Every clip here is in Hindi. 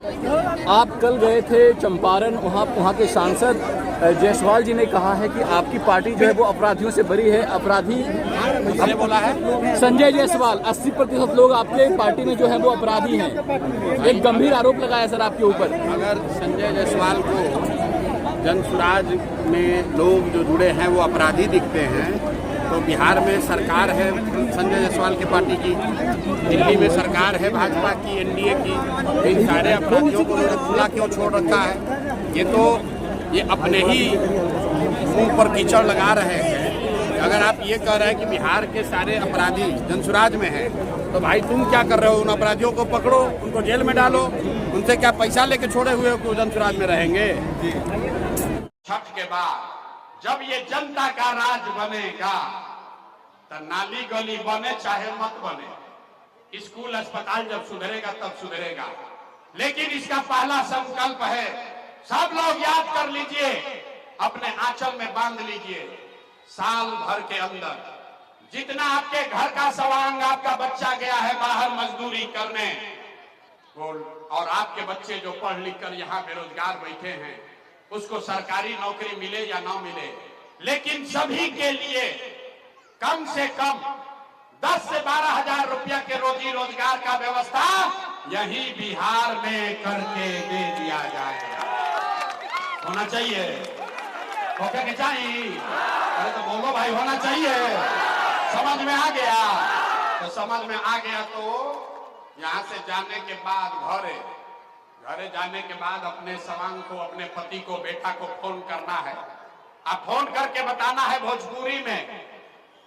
आप कल गए थे चंपारण, वहाँ के सांसद जायसवाल जी ने कहा है कि आपकी पार्टी जो है वो अपराधियों से बरी है। अपराधी हमने बोला है संजय जायसवाल, 80% लोग आपके पार्टी में जो है वो अपराधी हैं। एक गंभीर आरोप लगाया सर आपके ऊपर। अगर संजय जायसवाल को जनसुराज में लोग जो जुड़े हैं वो अपराधी दिखते हैं तो बिहार में सरकार है संजय जायसवाल की पार्टी की, दिल्ली में सरकार है भाजपा की, एनडीए की। इन सारे अपराधियों को उन्होंने खुला क्यों छोड़ रखा है? ये अपने ही मुंह पर कीचड़ लगा रहे हैं। अगर आप ये कह रहे हैं कि बिहार के सारे अपराधी जनसुराज में हैं तो भाई तुम क्या कर रहे हो? उन अपराधियों को पकड़ो, उनको जेल में डालो। उनसे क्या पैसा लेके छोड़े हुए को जनसुराज में रहेंगे? छठ के बाद जब ये जनता का राज बनेगा तो नाली गली बने चाहे मत बने, स्कूल अस्पताल जब सुधरेगा तब सुधरेगा। लेकिन इसका पहला संकल्प है, सब लोग याद कर लीजिए, अपने आंचल में बांध लीजिए, साल भर के अंदर जितना आपके घर का सवांग आपका बच्चा गया है बाहर मजदूरी करने, और आपके बच्चे जो पढ़ लिख कर यहाँ बेरोजगार बैठे हैं, उसको सरकारी नौकरी मिले या ना मिले, लेकिन सभी के लिए कम से कम 10 से 12 हजार रुपया के रोजी रोजगार का व्यवस्था यही बिहार में करके दे दिया जाएगा। होना चाहिए, होके के चाहिए? अरे तो बोलो भाई, होना चाहिए। समझ में आ गया? तो समझ में आ गया तो यहाँ से जाने के बाद घरे जाने के बाद अपने सवांग को, अपने पति को, बेटा को फोन करना है। आप फोन करके बताना है भोजपुरी में,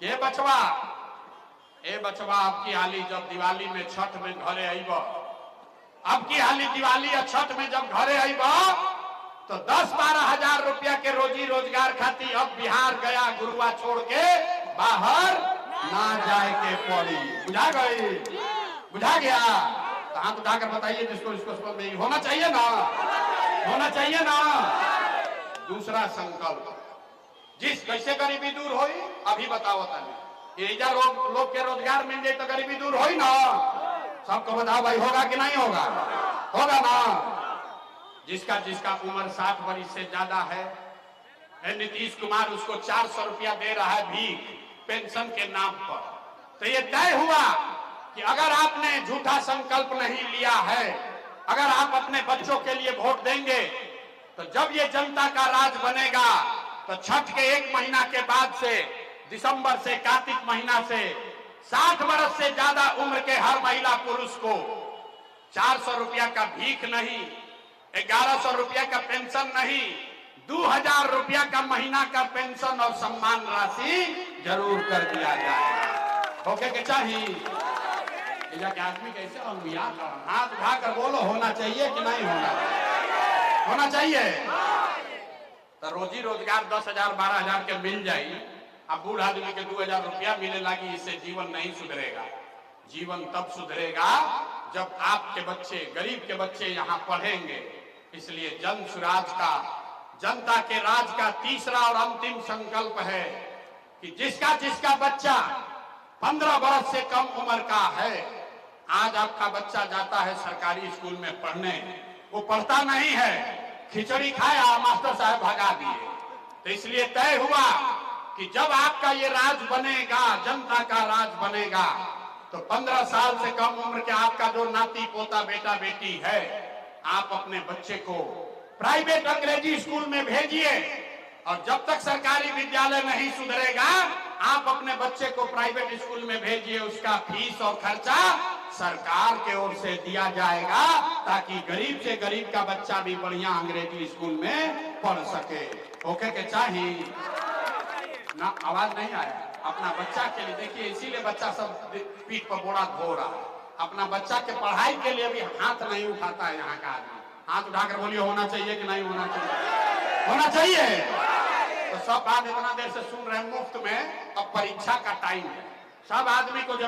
ये बचवा आपकी हाली जब दिवाली में छठ में घरे आईब, आपकी हाली दिवाली या छठ में जब घरे आईब तो 10-12 हजार रुपया के रोजी रोजगार खाती अब बिहार गया गुरुआ छोड़ के बाहर ना जाए के पड़ी। बुझा गई? बुझा गया? हाथ उठाकर बताइए जिसको इसको में होना चाहिए ना, होना चाहिए ना। दूसरा संकल्प, जिस कैसे गरीबी दूर होई अभी बताओ तनी। लोग के रोजगार मिल जाए तो गरीबी दूर होई ना। सबको बताओ भाई, होगा कि नहीं होगा? होगा ना। जिसका उम्र 60 वर्ष से ज्यादा है, नीतीश कुमार उसको 400 रुपया दे रहा है भीख पेंशन के नाम पर। तो ये तय हुआ कि अगर आपने झूठा संकल्प नहीं लिया है, अगर आप अपने बच्चों के लिए वोट देंगे तो जब ये जनता का राज बनेगा तो छठ के 1 महीना के बाद से, दिसंबर से, कार्तिक महीना से 60 वर्ष से ज्यादा उम्र के हर महिला पुरुष को 400 रुपया का भीख नहीं, 1100 रुपया का पेंशन नहीं, 2000 रुपया का महीना का पेंशन और सम्मान राशि जरूर कर दिया जाएगा। होके के चाहिए? जाके आदमी कैसे हाथ उठाकर बोलो, होना चाहिए कि नहीं होना? होना चाहिए। तो रोजी रोजगार 10,000 12,000 के मिल जाए, अब बूढ़ आदमी के 2000 रुपया मिले लगी, इससे जीवन नहीं सुधरेगा। जीवन तब सुधरेगा जब आपके बच्चे, गरीब के बच्चे यहाँ पढ़ेंगे। इसलिए जनसुराज का, जनता के राज का तीसरा और अंतिम संकल्प है कि जिसका बच्चा 15 वर्ष से कम उम्र का है, आज आपका बच्चा जाता है सरकारी स्कूल में पढ़ने, वो पढ़ता नहीं है, खिचड़ी खाया, मास्टर साहब भगा दिए। तो इसलिए तय हुआ कि जब आपका ये राज बनेगा, जनता का राज बनेगा, तो 15 साल से कम उम्र के आपका जो नाती पोता बेटा बेटी है, आप अपने बच्चे को प्राइवेट अंग्रेजी स्कूल में भेजिए। और जब तक सरकारी विद्यालय नहीं सुधरेगा, आप अपने बच्चे को प्राइवेट स्कूल में भेजिए। उसका फीस और खर्चा सरकार के ओर से दिया जाएगा, ताकि गरीब से गरीब का बच्चा भी बढ़िया अंग्रेजी स्कूल में पढ़ सके। ओके के चाहिए ना? आवाज नहीं आया? अपना बच्चा के लिए देखिए, इसीलिए बच्चा सब पीठ पर बोरा धो रहा है। अपना बच्चा के पढ़ाई के लिए भी हाथ नहीं उठाता है यहाँ का आदमी। हाथ उठाकर बोलिए, होना चाहिए कि नहीं होना चाहिए? होना चाहिए। तो सब बात इतना देर से सुन रहे हैं मुफ्त में, अब परीक्षा का टाइम है। सब आदमी को